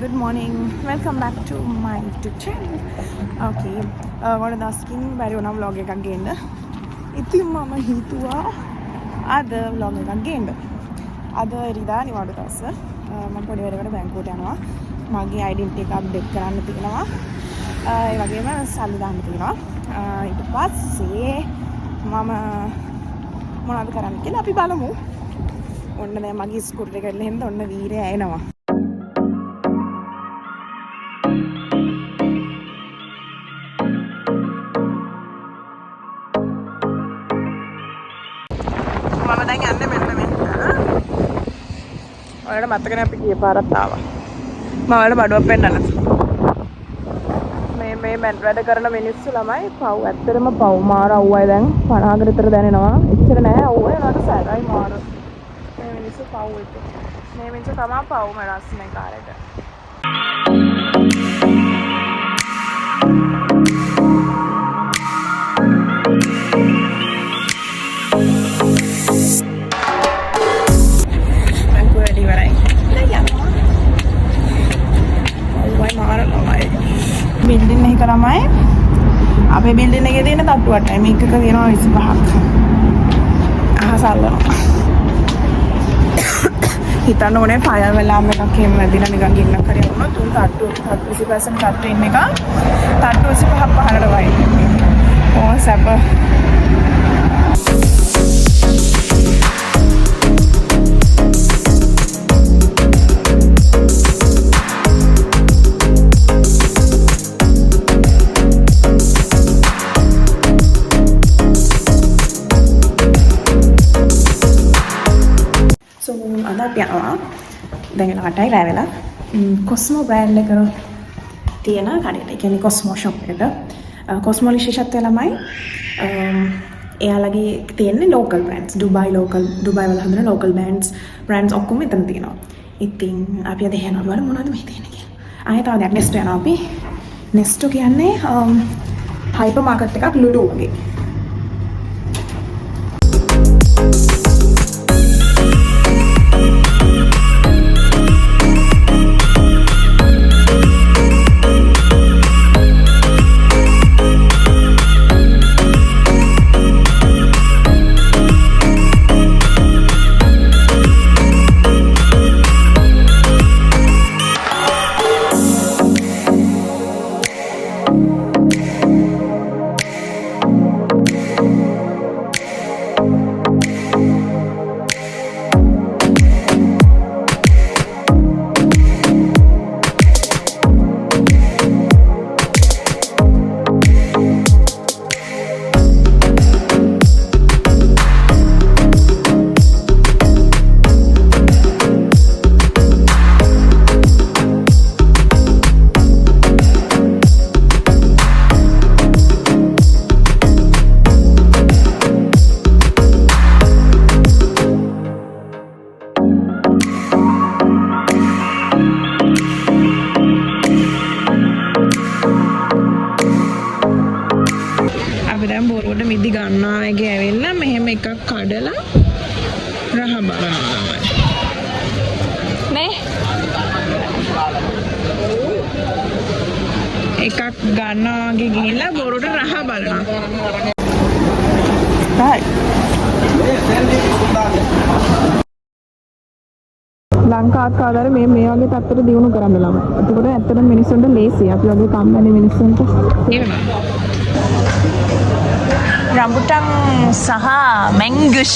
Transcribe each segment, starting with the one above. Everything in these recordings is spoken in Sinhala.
good morning. Welcome back to my YouTube channel. Okay. ගොඩ දවසකින් බැරි වුණා vlog එකක් ගේන්න. ඉතින් මම හිතුවා අද vlog එකක් ගේන්න. අද ඉරිදා නිවාඩු දවස. මම පොඩි වැඩකට බැංකුවට යනවා. මගේ identity එක update කරන්න තියෙනවා. ඒ වගේම සල්ලි දාන්න තියෙනවා. ඊට පස්සේ මම මොනවද කරන්න කියලා අපි බලමු. ඔන්න දැන් මගේ ස්කූටර් එක ගිහින් ඔන්න වීරය එනවා. මම දැන් යන්නේ මෙන්න මෙතන. ඔයාලට මතකනේ අපි ගිය පාරත් ආවා. මම ඔයාලට බඩුවක් පෙන්නන්න. මේ මැන් වැඩ කරන මිනිස්සු ළමයි පව් ඇත්තටම පව් මාර අවුවයි දැන් 50කට විතර දැනෙනවා. එච්චර නෑ අවුව ඒකට සැරයි මාර. මේ මිනිස්සු පව් එක. මේ මිනිස්සු තමයි පව් මරස් මේ කාලේට. බිල්ඩින් එක ළමයි අපේ බිල්ඩින් එකේ තියෙන තට්ටුවට මේක එක තියෙනවා 25ක් අහසල්ලනවා හිතන්න ඕනේ ෆයර් වෙලාම එකක් එහෙම වැදිලා නිකන් ගින්නක් හරි වුණොත් උන් තට්ටු 20% තට්ටු ඉන්න එක තට්ටු 25ක් පහළට වයි ඕන සැප යනවා දැන් එනකටයි රැ වෙලා කොස්මෝ බ්‍රෑන්ඩ් එක තියෙන කඩේට ඒ කියන්නේ කොස්මෝ ෂොප් එකට කොස්මෝ විශේෂත්වය ළමයි එයාලගේ තියෙන්නේ ලෝකල් බ්‍රෑන්ඩ්ස් ඩුබායි වල හදන ලෝකල් බ්‍රෑන්ඩ්ස් ඔක්කොම එතන තියෙනවා ඉතින් අපි අද යනවා බලමු මොනවද මේ තියෙන්නේ කියලා ආයෙ තව දෙයක් නෙස්ටෝ යනවා අපි නෙස්ටෝ කියන්නේ හයිපර් මාකට් එකක් ලුලු වගේ මිදි ගන්නවා වගේ ඇවිල්ලා මෙහෙම එකක් කඩලා රහ බලනවා තමයි නේ එකක් ගන්නවා වගේ ගිහිල්ලා බොරුට රහ බලනවා ලංකාවත් කාදාර මේ වගේ තත්ත්වයට දියුණු කරන්න ළමයි. එතකොට ඇත්තටම මිනිස්සුන්ට ලේසි. අපි වගේ කම්මැලි මිනිස්සුන්ට එහෙම rambutan saha mangoes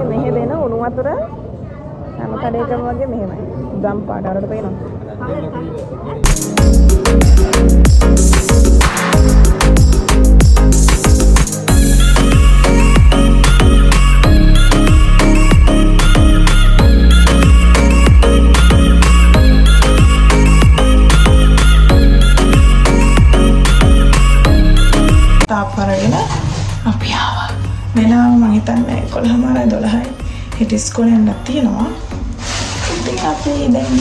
මෙහෙ දෙන උණු වතුර හැම කඩේකම වගේ මෙහෙමයි. ගම් පාට වලට පේනවා. තාප්ප අරගෙන අපි ආවා. වෙලාව මම හිතන්නේ 11:00 12යි. හිට ඉස්කෝලේ යන්නත් තියෙනවා. ඉතින් අපි දැන්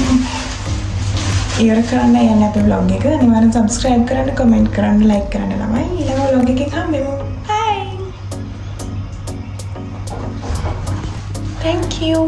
ඉවර කරන්න යන්නේ අපේ vlog එක. අනිවාර්යෙන් subscribe කරන්න, comment කරන්න, like කරන්න ළමයි. ඊළඟ vlog එකකින් හම්බෙමු. Bye. Thank you.